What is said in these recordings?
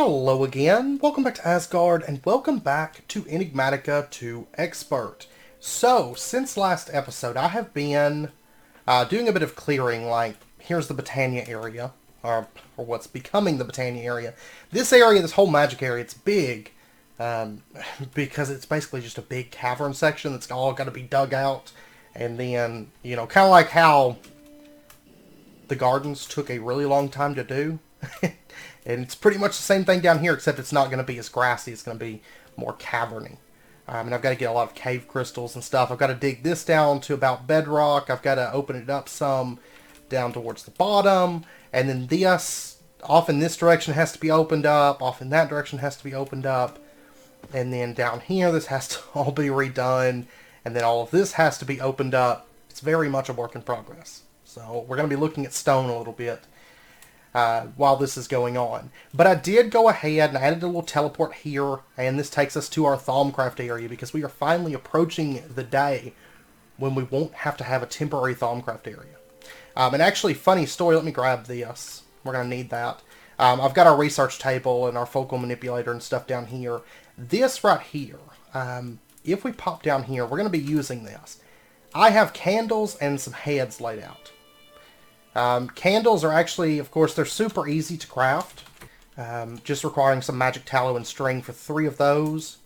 Hello again, welcome back to Asgard, and welcome back to Enigmatica to Expert. So, since last episode, I have been doing a bit of clearing, like, here's the Botania area, or what's becoming the Botania area. This area, this whole magic area, it's big, because it's basically just a big cavern section that's all got to be dug out, and then, you know, kind of like how the gardens took a really long time to do. And it's pretty much the same thing down here, except it's not going to be as grassy. It's going to be more caverny. And I've got to get a lot of cave crystals and stuff. I've got to dig this down to about bedrock. I've got to open it up some down towards the bottom. And then this, off in this direction, has to be opened up. Off in that direction has to be opened up. And then down here, this has to all be redone. And then all of this has to be opened up. It's very much a work in progress. So we're going to be looking at stone a little bit while this is going on. But I did go ahead and added a little teleport here, and this takes us to our Thaumcraft area, because we are finally approaching the day when we won't have to have a temporary Thaumcraft area. And actually, funny story, let me grab this. We're going to need that. I've got our research table and our focal manipulator and stuff down here. This right here, if we pop down here, we're going to be using this. I have candles and some heads laid out. Candles are actually, of course, they're super easy to craft. Just requiring some magic tallow and string for 3 of those.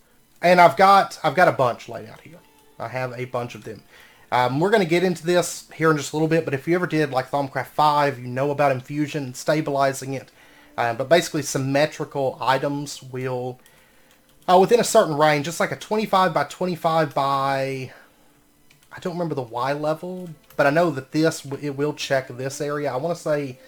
And I've got a bunch laid out here. I have a bunch of them. We're going to get into this here in just a little bit, but if you ever did like Thaumcraft 5, you know about infusion and stabilizing it. But basically symmetrical items will, within a certain range, just like a 25 by 25 by, I don't remember the Y level, but I know that it will check this area. I want to say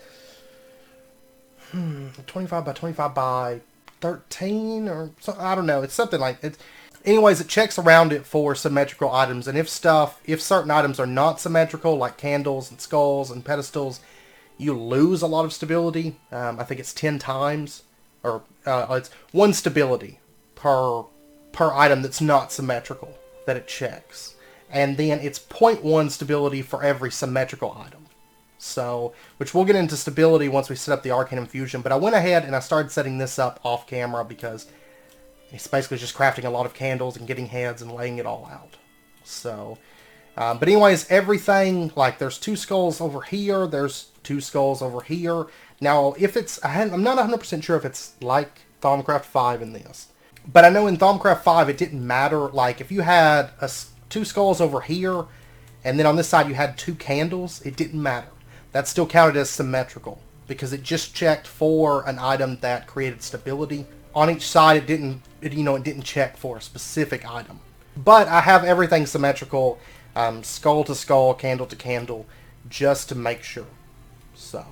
25 by 25 by 13 or something. I don't know. It's something like it. Anyways, it checks around it for symmetrical items. And if certain items are not symmetrical, like candles and skulls and pedestals, you lose a lot of stability. I think it's 10 times, or it's 1 stability per item that's not symmetrical that it checks. And then it's 0.1 stability for every symmetrical item. So, which we'll get into stability once we set up the Arcane infusion. But I went ahead and I started setting this up off camera because it's basically just crafting a lot of candles and getting heads and laying it all out. So, but anyways, everything, like there's 2 skulls over here, there's 2 skulls over here. Now, if it's, I'm not 100% sure if it's like Thaumcraft 5 in this. But I know in Thaumcraft 5 it didn't matter, like if you had 2 skulls over here, and then on this side you had 2 candles, it didn't matter. That still counted as symmetrical, because it just checked for an item that created stability. On each side, it didn't check for a specific item. But I have everything symmetrical, skull to skull, candle to candle, just to make sure. So,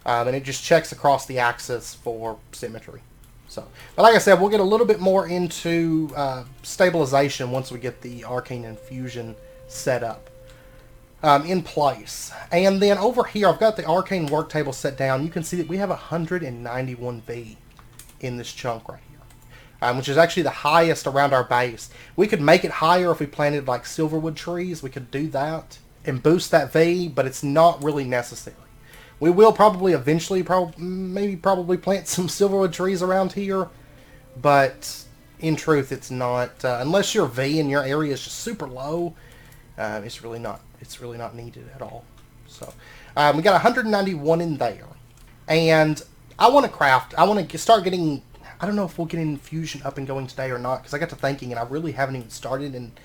and it just checks across the axis for symmetry. So, but like I said, we'll get a little bit more into stabilization once we get the Arcane infusion set up in place. And then over here, I've got the Arcane work table set down. You can see that we have 191 V in this chunk right here, which is actually the highest around our base. We could make it higher if we planted like silverwood trees. We could do that and boost that V, but it's not really necessary. We will probably eventually probably plant some silverwood trees around here, but in truth, it's not unless your V in your area is just super low. It's really not needed at all. So we got 191 in there, and I want to craft. I want to start getting. I don't know if we'll get infusion up and going today or not, because I got to thinking and I really haven't even started and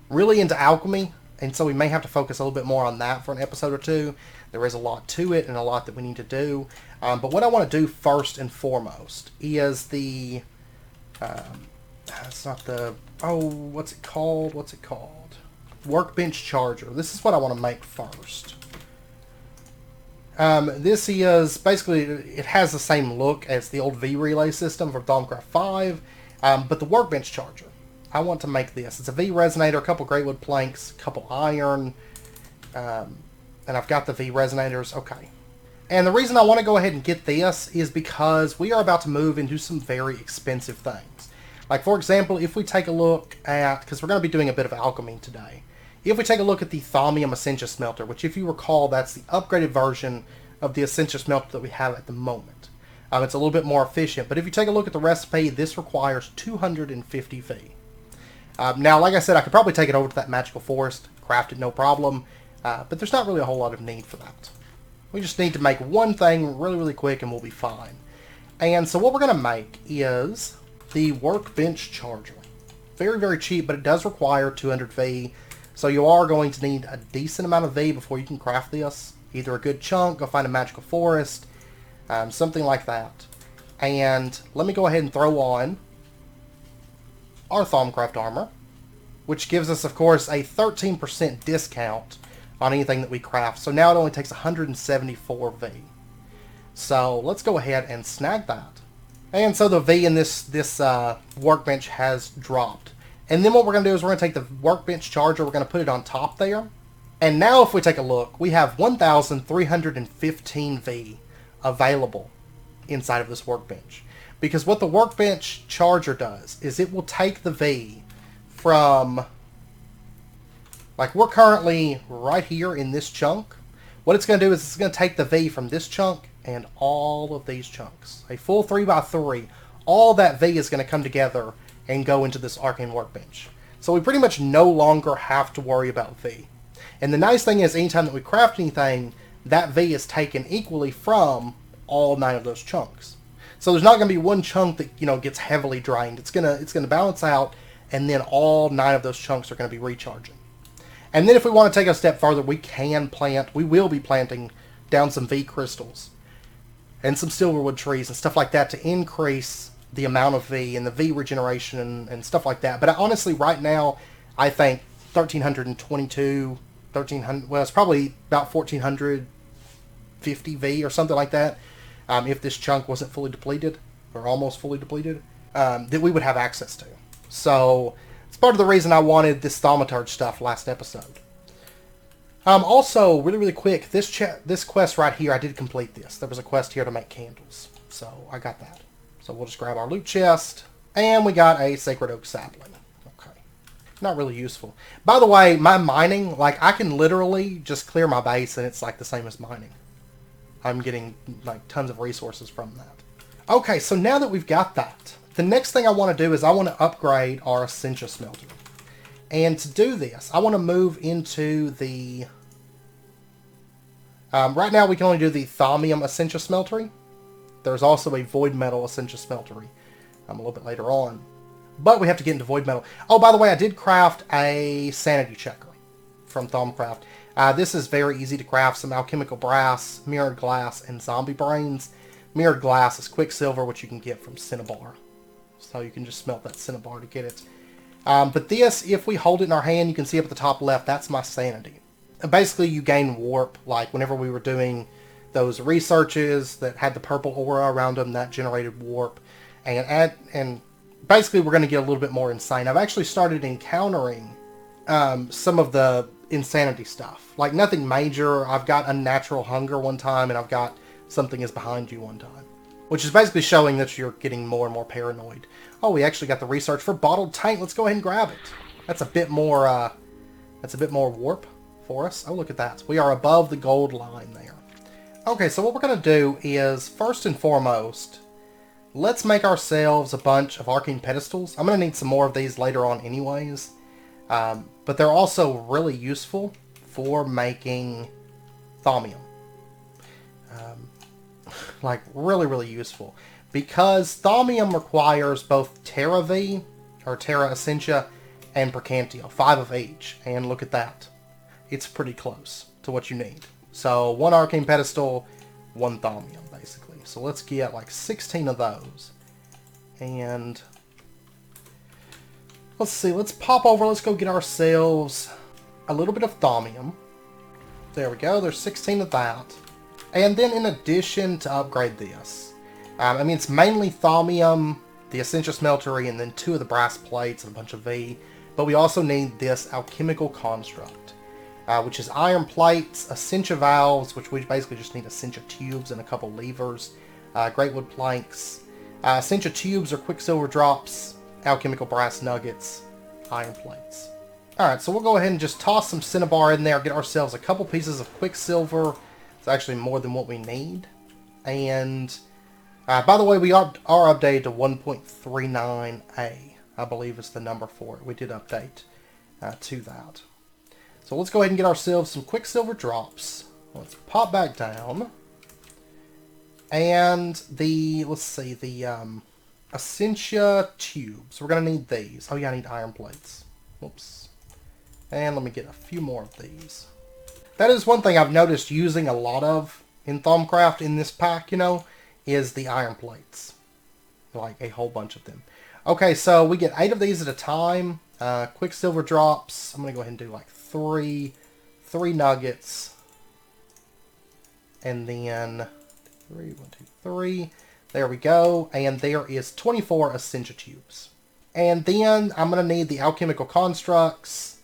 really into alchemy. And so we may have to focus a little bit more on that for an episode or 2. There is a lot to it and a lot that we need to do. But what I want to do first and foremost is the... it's not the... Oh, what's it called? Workbench charger. This is what I want to make first. This is... Basically, it has the same look as the old V-relay system from Thaumcraft 5. But the workbench charger. I want to make this. It's a V resonator, a couple great wood planks, a couple iron, and I've got the V resonators. Okay. And the reason I want to go ahead and get this is because we are about to move into some very expensive things. Like, for example, if we take a look at, because we're going to be doing a bit of alchemy today, if we take a look at the Thaumic essentia smelter, which if you recall, that's the upgraded version of the essentia smelter that we have at the moment. It's a little bit more efficient. But if you take a look at the recipe, this requires 250 V. Now, like I said, I could probably take it over to that magical forest, craft it no problem, but there's not really a whole lot of need for that. We just need to make one thing really, really quick and we'll be fine. And so what we're going to make is the workbench charger. Very, very cheap, but it does require 200 V. So you are going to need a decent amount of V before you can craft this. Either a good chunk, go find a magical forest, something like that. And let me go ahead and throw on our Thaumcraft armor, which gives us, of course, a 13% discount on anything that we craft. So now it only takes 174 V. So let's go ahead and snag that. And so the V in this workbench has dropped. And then what we're going to do is we're going to take the workbench charger, we're going to put it on top there. And now if we take a look, we have 1,315 V available inside of this workbench. Because what the workbench charger does is it will take the V from, like we're currently right here in this chunk. What it's going to do is it's going to take the V from this chunk and all of these chunks. A full 3x3, all that V is going to come together and go into this Arcane workbench. So we pretty much no longer have to worry about V. And the nice thing is anytime that we craft anything, that V is taken equally from all 9 of those chunks. So there's not going to be one chunk that, gets heavily drained. It's going to balance out, and then all 9 of those chunks are going to be recharging. And then if we want to take a step further, we will be planting down some V crystals and some silverwood trees and stuff like that to increase the amount of V and the V regeneration and stuff like that. But honestly, right now, I think 1,322, 1,300, well, it's probably about 1,450 V or something like that, if this chunk wasn't fully depleted, or almost fully depleted, that we would have access to. So, it's part of the reason I wanted this thaumaturge stuff last episode. Also, really, really quick, this quest right here, I did complete this. There was a quest here to make candles, so I got that. So we'll just grab our loot chest, and we got a sacred oak sapling. Okay. Not really useful. By the way, my mining, like, I can literally just clear my base, and it's, like, the same as mining. I'm getting, like, tons of resources from that. Okay, so now that we've got that, the next thing I want to do is I want to upgrade our essentia smelter. And to do this, I want to move into the... right now we can only do the Thaumium essentia smeltery. There's also a void metal essentia smeltery a little bit later on. But we have to get into void metal. Oh, by the way, I did craft a sanity checker from Thaumcraft. This is very easy to craft. Some alchemical brass, mirrored glass, and zombie brains. Mirrored glass is quicksilver, which you can get from cinnabar. So you can just smelt that cinnabar to get it. But this, if we hold it in our hand, you can see up at the top left, that's my sanity. Basically, you gain warp, like whenever we were doing those researches that had the purple aura around them, that generated warp. And basically, we're going to get a little bit more insane. I've actually started encountering some of the insanity stuff. Like, nothing major. I've got unnatural hunger one time, and I've got something is behind you one time. Which is basically showing that you're getting more and more paranoid. Oh, we actually got the research for bottled tank. Let's go ahead and grab it. That's a bit more warp for us. Oh, look at that. We are above the gold line there. Okay, so what we're going to do is, first and foremost, let's make ourselves a bunch of arcane pedestals. I'm going to need some more of these later on anyways. But they're also really useful for making thaumium. Like, really, really useful. Because thaumium requires both Terra V, or Terra Essentia, and Percantio. 5 of each. And look at that. It's pretty close to what you need. So, 1 arcane pedestal, 1 thaumium, basically. So let's get like 16 of those. And let's see, let's pop over, let's go get ourselves a little bit of thaumium. There we go, there's 16 of that. And then in addition to upgrade this, I mean, it's mainly thaumium, the essentia smeltery, and then 2 of the brass plates and a bunch of V. But we also need this alchemical construct, which is iron plates, essentia valves, which we basically just need essentia tubes and a couple levers, great wood planks, essentia tubes or quicksilver drops, alchemical brass nuggets, iron plates. Alright, so we'll go ahead and just toss some cinnabar in there, get ourselves a couple pieces of quicksilver. It's actually more than what we need. And By the way, we are updated to 1.39a, I believe is the number for it. We did update to that. So let's go ahead and get ourselves some Quicksilver drops. Let's pop back down. And let's see, the essentia tubes. We're going to need these. Oh yeah, I need iron plates. Whoops. And let me get a few more of these. That is one thing I've noticed using a lot of in Thaumcraft in this pack, you know, is the iron plates. Like a whole bunch of them. Okay, so we get 8 of these at a time. Quicksilver drops. I'm going to go ahead and do like 3 nuggets. And then 3, 1, 2, 3. There we go. And there is 24 essentia tubes. And then I'm going to need the alchemical constructs,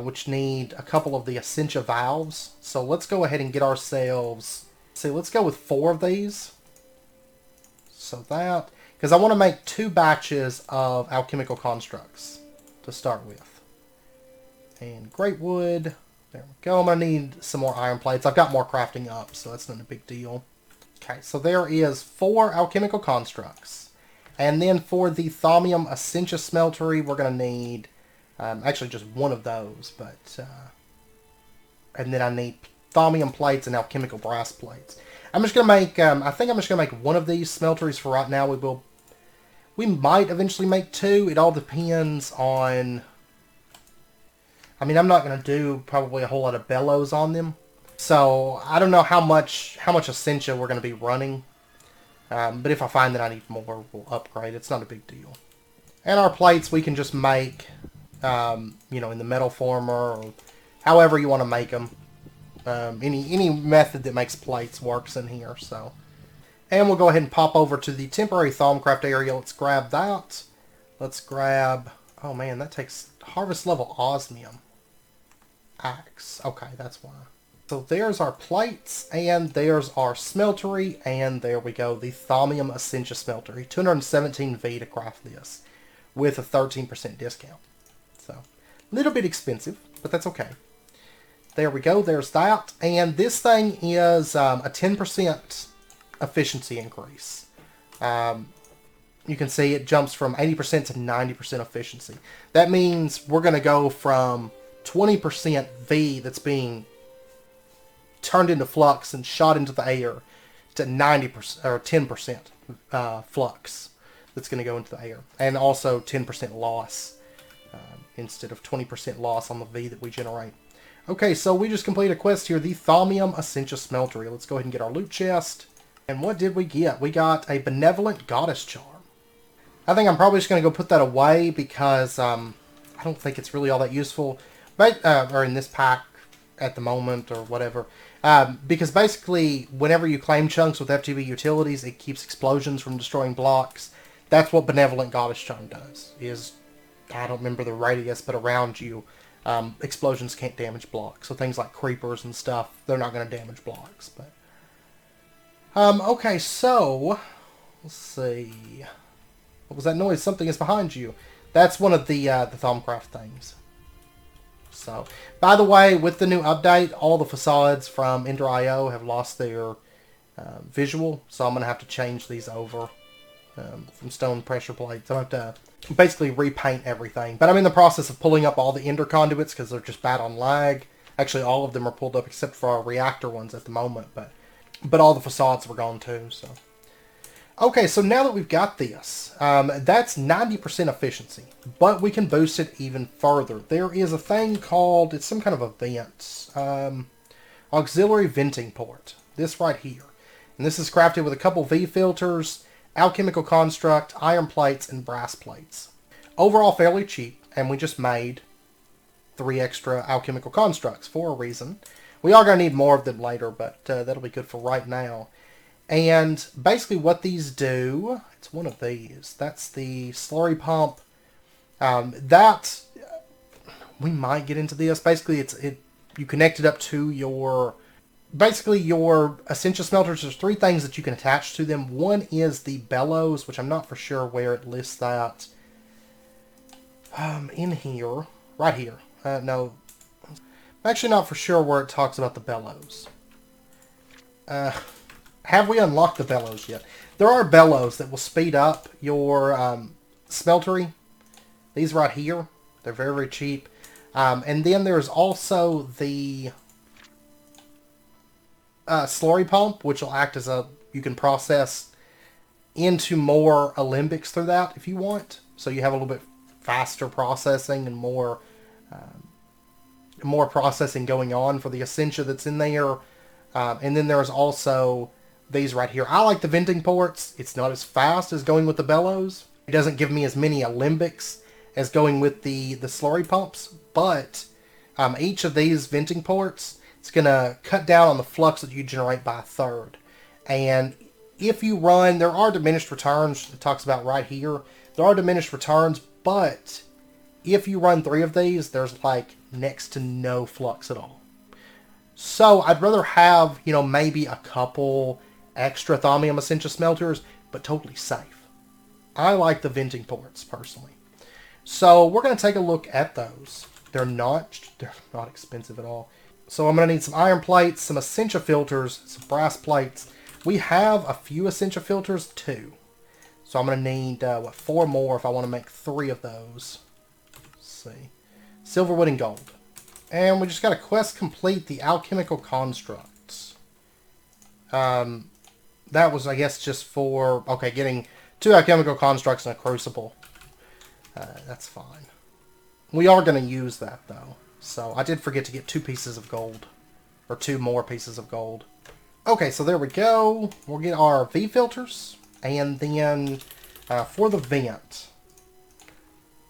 which need a couple of the essentia valves. So let's go ahead and get ourselves... See, let's go with 4 of these. So that... Because I want to make 2 batches of alchemical constructs to start with. And great wood. There we go. I'm going to need some more iron plates. I've got more crafting up, so that's not a big deal. Okay, so there is 4 alchemical constructs. And then for the Thaumium Essentia Smeltery, we're going to need actually just 1 of those. But and then I need Thaumium plates and alchemical brass plates. I'm just going to make, I think I'm just going to make 1 of these smelteries for right now. We might eventually make 2. It all depends on... I mean, I'm not going to do probably a whole lot of bellows on them. So, I don't know how much Essentia we're going to be running. But if I find that I need more, we'll upgrade. It's not a big deal. And our plates we can just make, you know, in the metal former, or however you want to make them. Any method that makes plates works in here, so. And we'll go ahead and pop over to the temporary Thaumcraft area. Let's grab that. Let's grab... Oh man, that takes harvest level osmium. Axe. Okay, that's why. So there's our plates, and there's our smeltery, and there we go, the Thaumium Essentia Smeltery. 217V to craft this, with a 13% discount. So, a little bit expensive, but that's okay. There we go, there's that. And this thing is a 10% efficiency increase. You can see it jumps from 80% to 90% efficiency. That means we're going to go from 20% V that's being turned into flux and shot into the air to 90% or 10% flux that's going to go into the air. And also 10% loss instead of 20% loss on the V that we generate. Okay, so we just completed a quest here, the Thaumium Essentia Smeltery. Let's go ahead and get our loot chest. And what did we get? We got a Benevolent Goddess Charm. I think I'm probably just going to go put that away because I don't think it's really all that useful. But, or in this pack at the moment or whatever. Because basically, whenever you claim chunks with FTB utilities, it keeps explosions from destroying blocks. That's what Benevolent Goddess Charm does. Is, I don't remember the radius, but around you, explosions can't damage blocks. So things like creepers and stuff, they're not going to damage blocks. But okay, so let's see. What was that noise? Something is behind you. That's one of the Thaumcraft things. So, by the way, with the new update, all the facades from Ender.io have lost their visual, so I'm going to have to change these over from stone pressure plates. I have to basically repaint everything. But I'm in the process of pulling up all the Ender conduits because they're just bad on lag. Actually, all of them are pulled up except for our reactor ones at the moment, but all the facades were gone too, so. Okay, so now that we've got this, that's 90% efficiency, but we can boost it even further. There is a thing called, it's some kind of a vent, auxiliary venting port, this right here. And this is crafted with a couple V filters, alchemical construct, iron plates, and brass plates. Overall fairly cheap, and we just made 3 extra alchemical constructs for a reason. We are going to need more of them later, but that'll be good for right now. And basically what these do, it's one of these. That's the slurry pump. We might get into this. Basically, you connect it up to your Essentia Smelters. There's 3 things that you can attach to them. One is the bellows, which I'm not for sure where it lists that. In here. Right here. No. I'm actually not for sure where it talks about the bellows. have we unlocked the bellows yet? There are bellows that will speed up your smeltery. These right here. They're very, very cheap. And then there's also the slurry pump, which will act as you can process into more alembics through that if you want. So you have a little bit faster processing and more processing going on for the essentia that's in there. And then there's also these right here. I like the venting ports. It's not as fast as going with the bellows. It doesn't give me as many alembics as going with the slurry pumps. But each of these venting ports, it's going to cut down on the flux that you generate by a third. And if you run, there are diminished returns. It talks about right here. There are diminished returns, but if you run 3 of these, there's like next to no flux at all. So I'd rather have, maybe a couple extra Thaumium Essentia smelters, but totally safe. I like the venting ports, personally. So we're going to take a look at those. They're not expensive at all. So I'm going to need some iron plates, some Essentia filters, some brass plates. We have a few Essentia filters, 2. So I'm going to need, 4 more if I want to make 3 of those. Let's see. Silverwood and gold. And we just got a quest complete, the alchemical constructs. That was, I guess, just for, getting 2 alchemical constructs and a crucible. That's fine. We are going to use that, though. So I did forget to get 2 pieces of gold. Or 2 more pieces of gold. Okay, so there we go. We'll get our V filters. And then for the vent.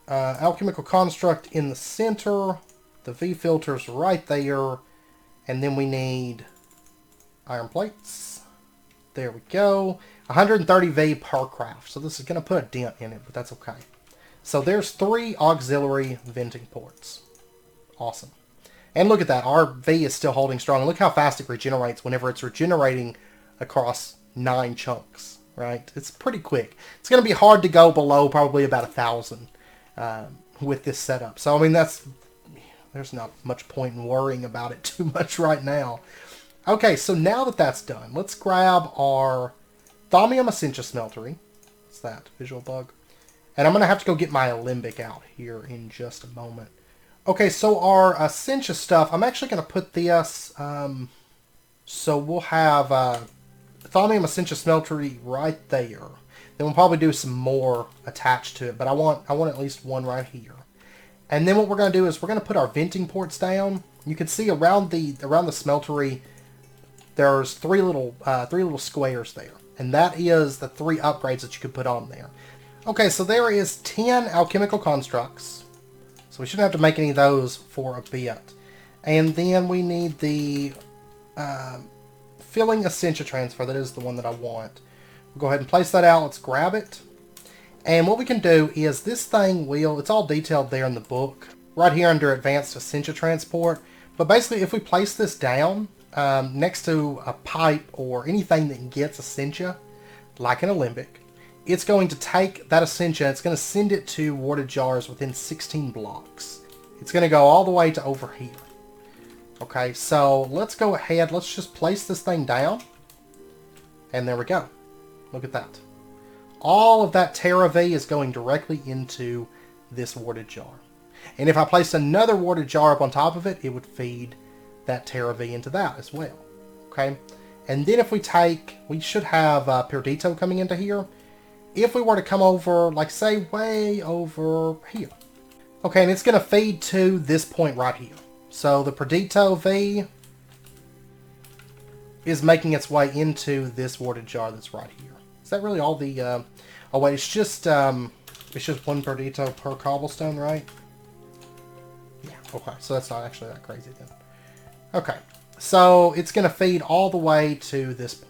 Alchemical construct in the center. The V filters right there. And then we need iron plates. There we go. 130 V per craft. So this is going to put a dent in it, but that's okay. So there's 3 auxiliary venting ports. Awesome. And look at that. Our V is still holding strong. Look how fast it regenerates whenever it's regenerating across 9 chunks. Right? It's pretty quick. It's going to be hard to go below probably about 1,000 with this setup. So, I mean, there's not much point in worrying about it too much right now. Okay, so now that that's done, let's grab our Thaumium Essentia Smeltery. What's that? Visual bug. And I'm going to have to go get my Alembic out here in just a moment. Okay, so our Essentia stuff, I'm actually going to put this, so we'll have Thaumium Essentia Smeltery right there. Then we'll probably do some more attached to it, but I want at least 1 right here. And then what we're going to do is we're going to put our venting ports down. You can see around the smeltery, there's 3 little squares there. And that is the 3 upgrades that you could put on there. Okay, so there is 10 alchemical constructs. So we shouldn't have to make any of those for a bit. And then we need the filling Essentia transfer. That is the one that I want. We'll go ahead and place that out. Let's grab it. And what we can do is this thing it's all detailed there in the book. Right here under Advanced Essentia Transport. But basically if we place this down next to a pipe or anything that gets Essentia, like an Alembic, it's going to take that Essentia and it's going to send it to warded jars within 16 blocks. It's going to go all the way to over here. Okay, so let's go ahead. Let's just place this thing down. And there we go. Look at that. All of that Terra V is going directly into this warded jar. And if I placed another warded jar up on top of it, it would feed that Terra V into that as well. Okay, and then if we should have Perdito coming into here. If we were to come over, like say, way over here. Okay, and it's going to feed to this point right here. So the Perdito V is making its way into this warded jar that's right here. Is that really all the... oh wait, it's just 1 Perdito per cobblestone, right? Yeah, okay, so that's not actually that crazy then. Okay, so it's going to feed all the way to this point.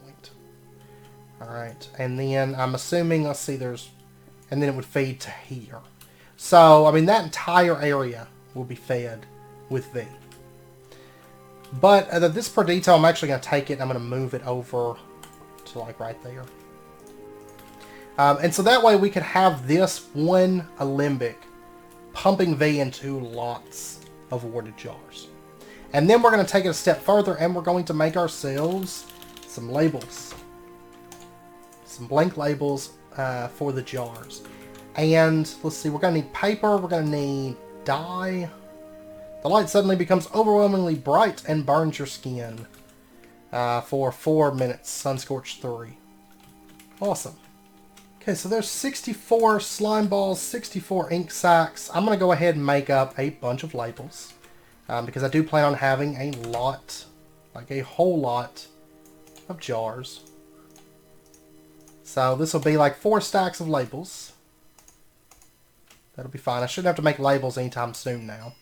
Alright, and then I'm assuming, let's see, and then it would feed to here. So, I mean, that entire area will be fed with V. But this Perdito, I'm actually going to take it and I'm going to move it over to like right there. And so that way we could have this 1 Alembic pumping V into lots of warded jars. And then we're going to take it a step further and we're going to make ourselves some labels. some blank labels for the jars. And let's see, we're going to need paper, we're going to need dye. The light suddenly becomes overwhelmingly bright and burns your skin for 4 minutes. Sunscorched 3. Awesome. Okay, so there's 64 slime balls, 64 ink sacs. I'm going to go ahead and make up a bunch of labels because I do plan on having a lot, like a whole lot of jars. So this will be like 4 stacks of labels. That'll be fine. I shouldn't have to make labels anytime soon now.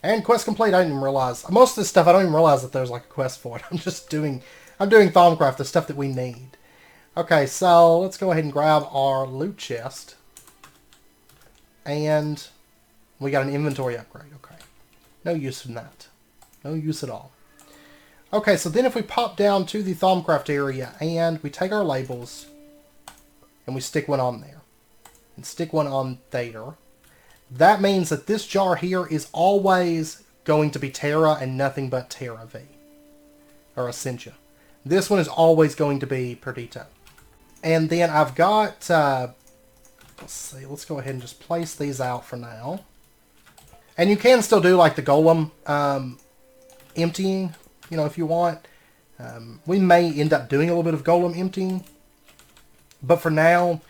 And quest complete, I didn't even realize. Most of this stuff, I don't even realize that there's like a quest for it. I'm doing Thaumcraft, the stuff that we need. Okay, so let's go ahead and grab our loot chest. And we got an inventory upgrade. Okay. No use in that. No use at all. Okay, so then if we pop down to the Thaumcraft area and we take our labels and we stick one on there and stick one on there, that means that this jar here is always going to be Terra and nothing but Terra V. Or Essentia. This one is always going to be Perdito. And then I've got, let's see, let's go ahead and just place these out for now. And you can still do like the golem emptying, you know, if you want. We may end up doing a little bit of golem emptying. But for now,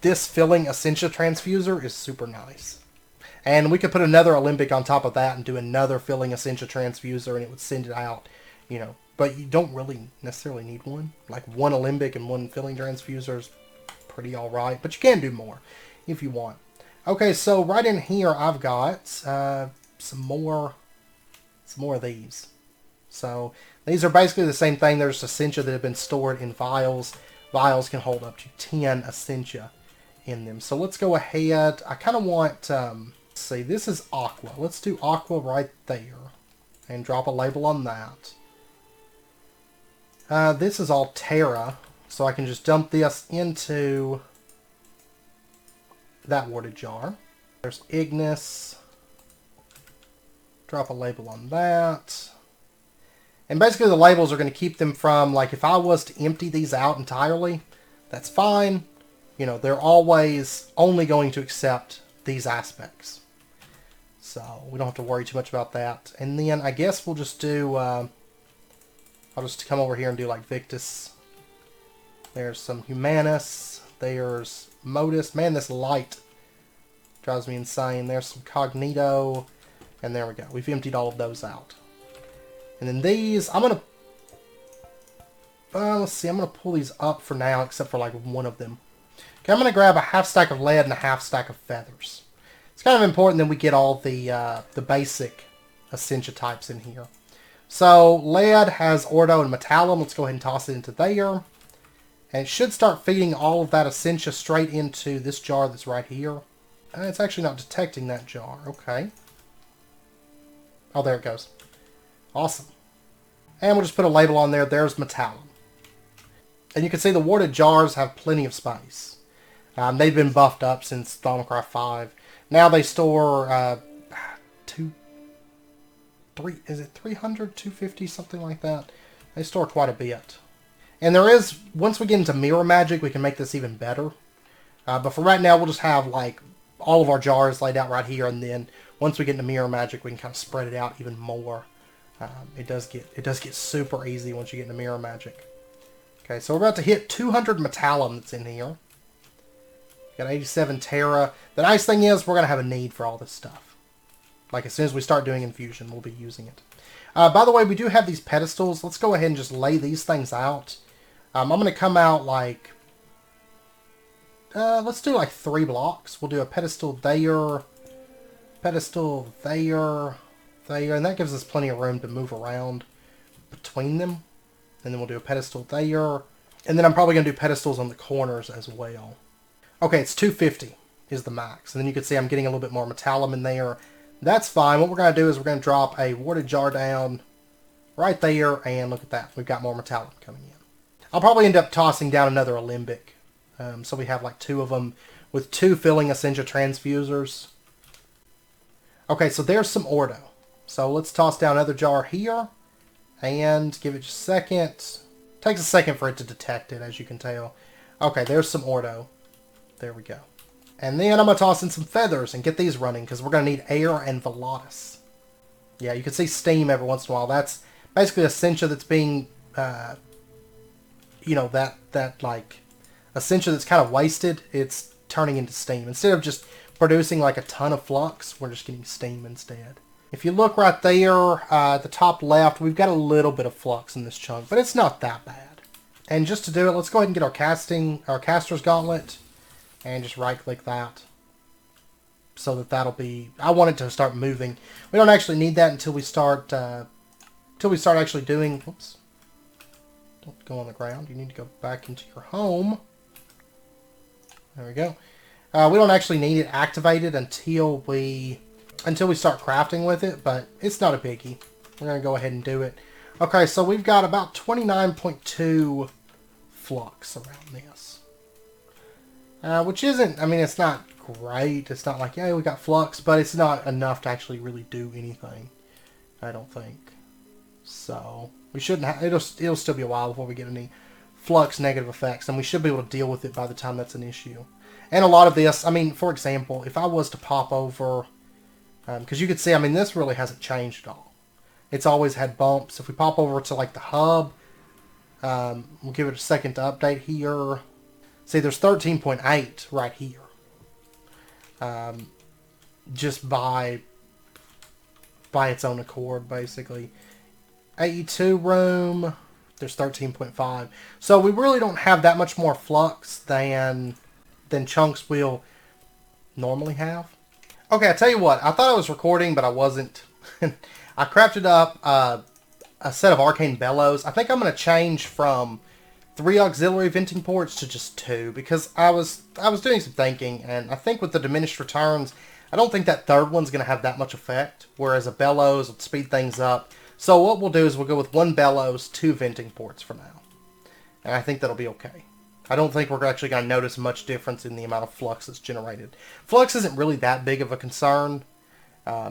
this filling essentia transfuser is super nice. And we could put another Alembic on top of that and do another filling essentia transfuser and it would send it out, you know. But you don't really necessarily need one. Like one Alembic and one filling transfuser is pretty alright. But you can do more if you want. Okay, so right in here I've got some more of these. So these are basically the same thing. There's essentia that have been stored in vials. Vials can hold up to 10 essentia in them. So let's go ahead. I kind of want, let's see, this is aqua. Let's do aqua right there and drop a label on that. This is all Terra, so I can just dump this into that warded jar. There's Ignis. Drop a label on that. And basically the labels are going to keep them from, like, if I was to empty these out entirely, that's fine. You know, they're always only going to accept these aspects. So we don't have to worry too much about that. And then I guess we'll just do, I'll just come over here and do like Victus. There's some Humanus. There's Modus. Man, this light drives me insane. There's some Cognito. And there we go. We've emptied all of those out. And then these, I'm going to, let's see, I'm going to pull these up for now, except for like one of them. Okay, I'm going to grab a half stack of lead and a half stack of feathers. It's kind of important that we get all the basic essentia types in here. So, lead has Ordo and Metallum. Let's go ahead and toss it into there. And it should start feeding all of that essentia straight into this jar that's right here. It's actually not detecting that jar. Okay. Oh, there it goes. Awesome. And we'll just put a label on there. There's Metallum. And you can see the warded jars have plenty of space. They've been buffed up since Thaumcraft 5. Now they store 300, 250, something like that. They store quite a bit. And there is, once we get into mirror magic, we can make this even better. But for right now, we'll just have like all of our jars laid out right here, and then once we get into mirror magic, we can kind of spread it out even more. It does get super easy once you get into mirror magic. Okay, so we're about to hit 200 Metallum that's in here. Got 87 Terra. The nice thing is we're going to have a need for all this stuff. Like as soon as we start doing infusion, we'll be using it. By the way, we do have these pedestals. Let's go ahead and just lay these things out. I'm going to come out like, let's do like 3 blocks. We'll do a pedestal there, there, and that gives us plenty of room to move around between them. And then we'll do a pedestal there, and then I'm probably going to do pedestals on the corners as well. Okay, it's 250 is the max, and then you can see I'm getting a little bit more Metallum in there. That's fine. What we're going to do is we're going to drop a warded jar down right there, and look at that. We've got more Metallum coming in. I'll probably end up tossing down another Alembic. So we have like 2 of them with 2 filling essentia transfusers. Okay, so there's some Ordo. So let's toss down another jar here and give it just a second. Takes a second for it to detect it, as you can tell. Okay, there's some ordo. There we go. And then I'm going to toss in some feathers and get these running because we're going to need air and volatus. Yeah, you can see steam every once in a while. That's basically essentia that's being, you know, that like essentia that's kind of wasted. It's turning into steam. Instead of just producing like a ton of flux, we're just getting steam instead. If you look right there at the top left, we've got a little bit of flux in this chunk, but it's not that bad. And just to do it, let's go ahead and get our caster's gauntlet, and just right-click that, so that'll be. I want it to start moving. We don't actually need that until we start actually doing. Oops! Don't go on the ground. You need to go back into your home. There we go. We don't actually need it activated until we start crafting with it, but it's not a biggie. We're going to go ahead and do it. Okay, so we've got about 29.2 flux around this. Which isn't, I mean, it's not great. It's not like, yeah, we got flux, but it's not enough to actually really do anything, I don't think. So, we shouldn't have, it'll still be a while before we get any flux negative effects, and we should be able to deal with it by the time that's an issue. And a lot of this, I mean, for example, if I was to pop over, because you can see, I mean, this really hasn't changed at all. It's always had bumps. If we pop over to, like, the hub, we'll give it a second to update here. See, there's 13.8 right here. Just by its own accord, basically. AE2 room, there's 13.5. So we really don't have that much more flux than chunks will normally have. Okay, I tell you what, I thought I was recording, but I wasn't. I crafted up a set of arcane bellows. I think I'm going to change from 3 auxiliary venting ports to just 2, because I was doing some thinking, and I think with the diminished returns, I don't think that third one's going to have that much effect, whereas a bellows would speed things up. So what we'll do is we'll go with 1 bellows, 2 venting ports for now. And I think that'll be okay. I don't think we're actually going to notice much difference in the amount of flux that's generated. Flux isn't really that big of a concern,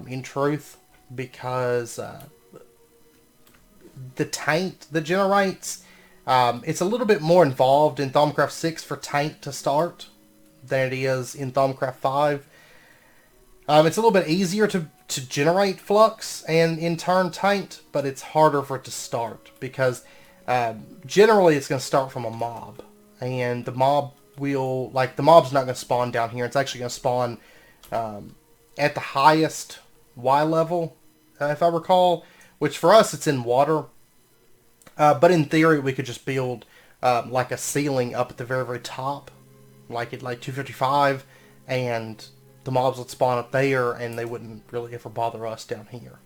in truth, because the taint that generates, it's a little bit more involved in Thaumcraft 6 for taint to start than it is in Thaumcraft 5. It's a little bit easier to generate flux and in turn taint, but it's harder for it to start because generally it's going to start from a mob. And the mob will, like, the mob's not going to spawn down here. It's actually going to spawn at the highest Y level, if I recall, which for us it's in water. But in theory, we could just build like a ceiling up at the very, very top, like at like 255, and the mobs would spawn up there, and they wouldn't really ever bother us down here.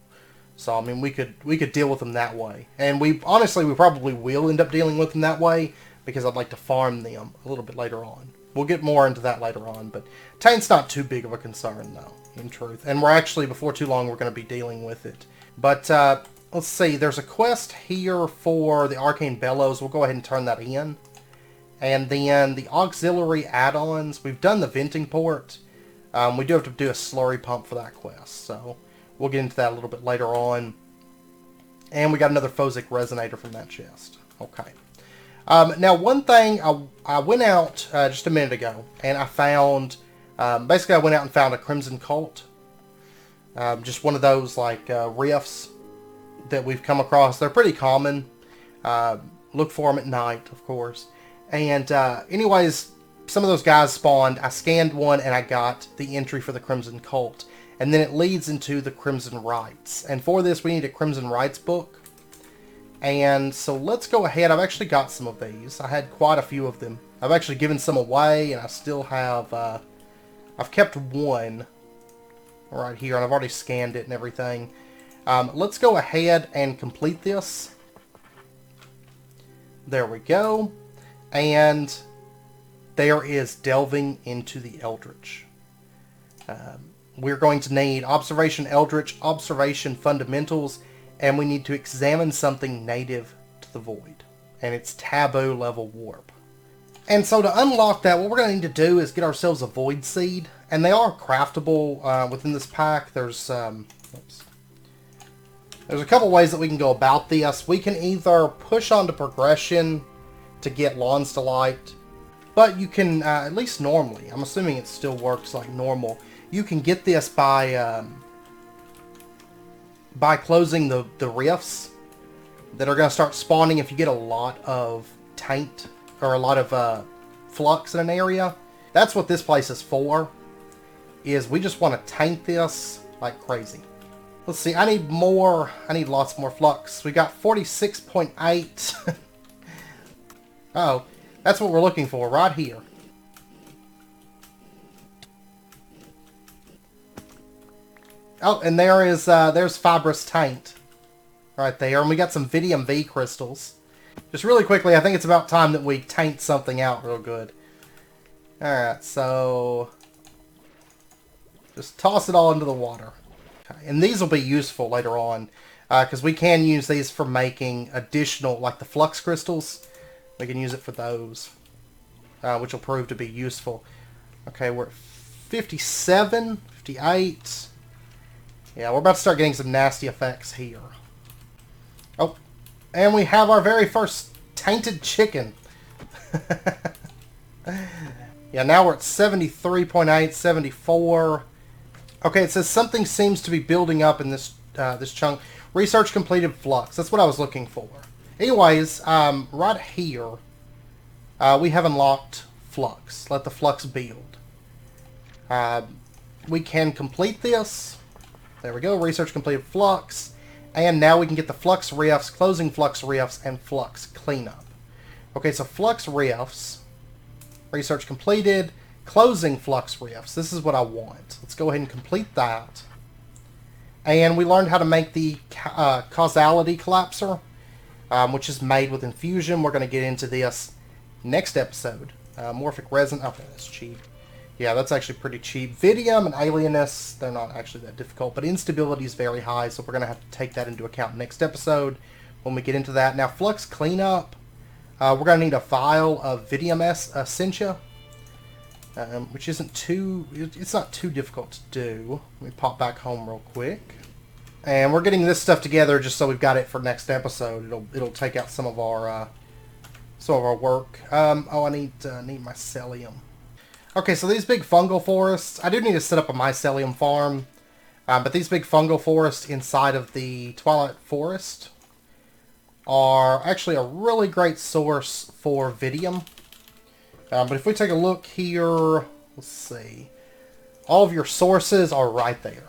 So I mean, we could deal with them that way, and we probably will end up dealing with them that way because I'd like to farm them a little bit later on. We'll get more into that later on, but taint's not too big of a concern though, in truth. And we're actually, before too long, we're going to be dealing with it. But let's see, there's a quest here for the Arcane Bellows. We'll go ahead and turn that in. And then the auxiliary add-ons, we've done the venting port. We do have to do a slurry pump for that quest, so we'll get into that a little bit later on. And we got another Phosic Resonator from that chest. Okay. Now, one thing, I went out just a minute ago, and I found, basically I went out and found a Crimson Colt. Just one of those, like, riffs that we've come across. They're pretty common. Look for them at night, of course. And anyways, some of those guys spawned. I scanned one, and I got the entry for the Crimson Colt. And then it leads into the Crimson Rites. And for this, we need a Crimson Rites book. And so let's go ahead. I've actually got some of these. I had quite a few of them. I've actually given some away, and I still have, I've kept one right here, and I've already scanned it and everything. Let's go ahead and complete this. There we go. And there is Delving into the Eldritch. We're going to need Observation Eldritch, Observation Fundamentals, and we need to examine something native to the void. And it's taboo level warp. And so to unlock that, what we're going to need to do is get ourselves a void seed. And they are craftable within this pack. There's a couple ways that we can go about this. We can either push on to progression to get Lawn's Delight. But you can, at least normally, I'm assuming it still works like normal, you can get this by closing the rifts that are going to start spawning if you get a lot of taint, or a lot of flux in an area. That's what this place is for, is we just want to taint this like crazy. Let's see, I need lots more flux. We got 46.8. Oh, that's what we're looking for right here. Oh, and there's fibrous taint right there, and we got some Vidium V crystals. Just really quickly, I think it's about time that we taint something out real good. Alright, so just toss it all into the water. Okay, and these will be useful later on, because we can use these for making additional, like the flux crystals. We can use it for those, which will prove to be useful. Okay, we're at 57, 58. Yeah, we're about to start getting some nasty effects here. Oh, and we have our very first tainted chicken. Yeah, now we're at 73.8, 74. Okay, it says something seems to be building up in this this chunk. Research completed flux. That's what I was looking for. Anyways, right here, we have unlocked flux. Let the flux build. We can complete this. There we go. Research completed flux. And now we can get the flux rifts, closing flux rifts, and flux cleanup. Okay, so flux rifts. Research completed. Closing flux rifts. This is what I want. Let's go ahead and complete that. And we learned how to make the causality collapser, which is made with infusion. We're going to get into this next episode. Morphic resin. Okay, that's cheap. Yeah, that's actually pretty cheap. Vidium and alienness, they're not actually that difficult, but instability is very high, so we're going to have to take that into account next episode when we get into that. Now, flux cleanup, we're going to need a vial of Vidium essentia, which isn't too, it's not too difficult to do. Let me pop back home real quick. And we're getting this stuff together just so we've got it for next episode. It'll take out some of our work. Oh, I need mycelium. Okay, so these big fungal forests, I do need to set up a mycelium farm, but these big fungal forests inside of the Twilight Forest are actually a really great source for Vidium. But if we take a look here, let's see, all of your sources are right there.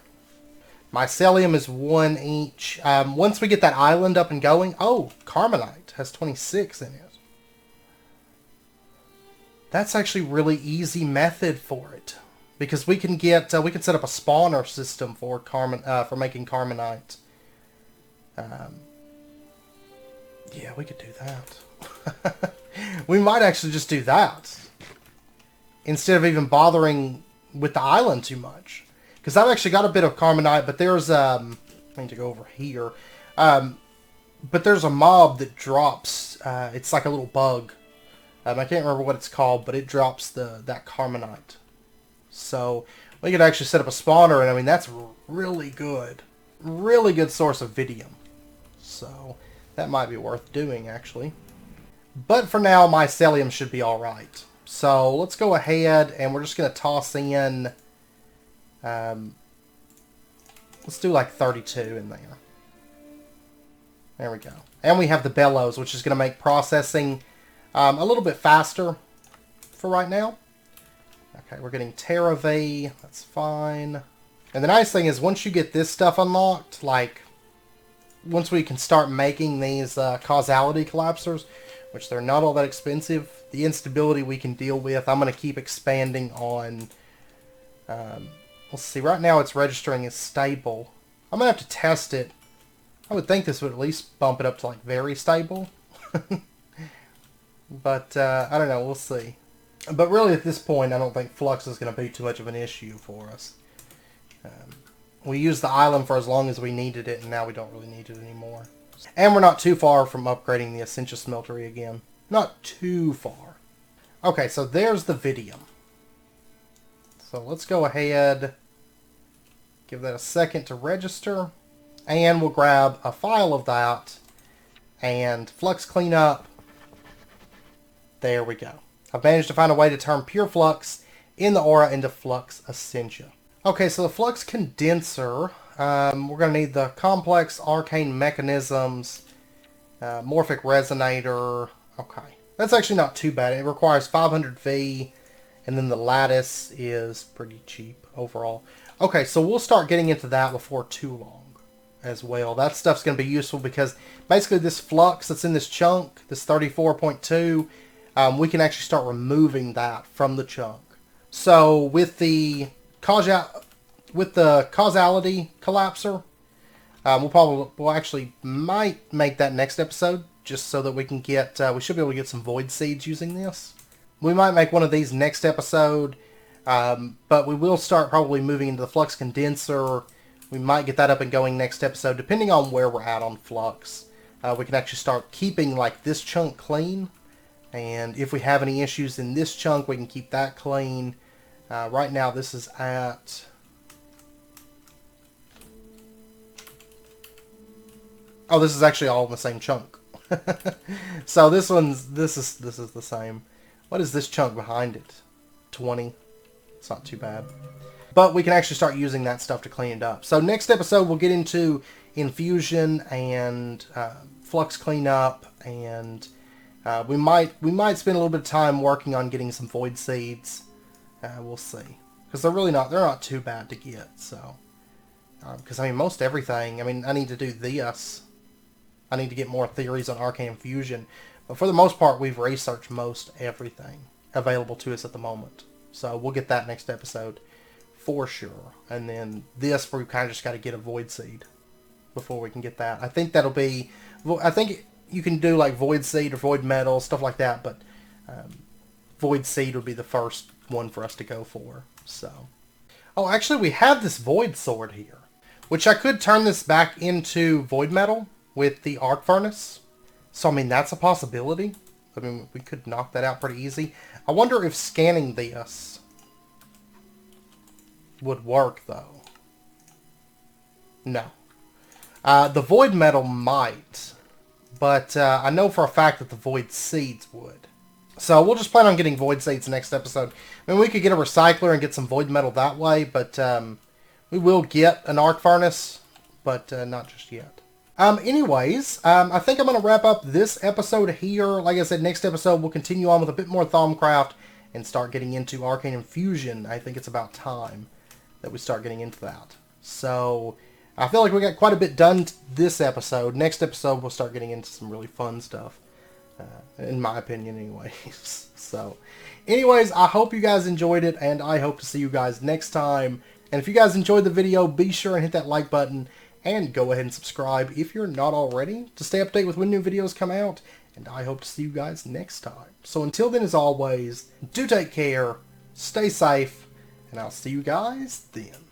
Mycelium is 1 each. Once we get that island up and going, oh, Carmonite has 26 in it. That's actually really easy method for it, because we can get we can set up a spawner system for making Carmonite. Yeah, we could do that. We might actually just do that instead of even bothering with the island too much, because I've actually got a bit of Carmonite, but there's I need to go over here. But there's a mob that drops. It's like a little bug. I can't remember what it's called, but it drops that Carmonite. So we could actually set up a spawner, and I mean, that's really good. Really good source of Vidium. So that might be worth doing, actually. But for now, mycelium should be alright. So let's go ahead, and we're just going to toss in... let's do like 32 in there. There we go. And we have the bellows, which is going to make processing... a little bit faster for right now. Okay, we're getting TerraV. That's fine. And the nice thing is, once you get this stuff unlocked, like, once we can start making these causality collapsers, which they're not all that expensive, the instability we can deal with, I'm going to keep expanding on... let's see, right now it's registering as stable. I'm going to have to test it. I would think this would at least bump it up to, like, very stable. But, I don't know, we'll see. But really, at this point, I don't think flux is going to be too much of an issue for us. We used the island for as long as we needed it, and now we don't really need it anymore. And we're not too far from upgrading the Essentia Smeltery again. Not too far. Okay, so there's the Vidium. So let's go ahead, give that a second to register, and we'll grab a file of that, and Flux Cleanup. There we go. I've managed to find a way to turn pure flux in the aura into flux essentia. Okay, so the flux condenser, we're going to need the complex arcane mechanisms, morphic resonator. Okay, that's actually not too bad. It requires 500V, and then the lattice is pretty cheap overall. Okay, so we'll start getting into that before too long as well. That stuff's going to be useful because basically this flux that's in this chunk, this 34.2, we can actually start removing that from the chunk. So with the causality collapser, we'll actually might make that next episode just so that we can get, we should be able to get some void seeds using this. We might make one of these next episode, but we will start probably moving into the flux condenser. We might get that up and going next episode, depending on where we're at on flux. We can actually start keeping like this chunk clean, and if we have any issues in this chunk, we can keep that clean. Right now, this is at... Oh, this is actually all in the same chunk. So this is the same. What is this chunk behind it? 20. It's not too bad. But we can actually start using that stuff to clean it up. So next episode we'll get into infusion and flux cleanup, and we might spend a little bit of time working on getting some void seeds. We'll see, because they're not too bad to get. So because I mean most everything. I mean I need to do this. I need to get more theories on arcane infusion, but for the most part we've researched most everything available to us at the moment. So we'll get that next episode for sure. And then this, we kind of just got to get a void seed before we can get that. I think that'll be, I think you can do like void seed or void metal, stuff like that, but void seed would be the first one for us to go for. So, oh, actually we have this void sword here, which I could turn this back into void metal with the arc furnace. So I mean that's a possibility. I mean we could knock that out pretty easy. I wonder if scanning this would work though. No. The void metal might, but I know for a fact that the void seeds would. So we'll just plan on getting void seeds next episode. I mean we could get a recycler and get some void metal that way, but we will get an arc furnace, but not just yet. Anyways, I think I'm going to wrap up this episode here. Like I said, next episode we'll continue on with a bit more Thaumcraft and start getting into Arcane Infusion. I think it's about time that we start getting into that. So, I feel like we got quite a bit done this episode. Next episode we'll start getting into some really fun stuff. In my opinion, anyways. So, anyways, I hope you guys enjoyed it, and I hope to see you guys next time. And if you guys enjoyed the video, be sure and hit that like button. And go ahead and subscribe if you're not already to stay updated with when new videos come out. And I hope to see you guys next time. So until then, as always, do take care, stay safe, and I'll see you guys then.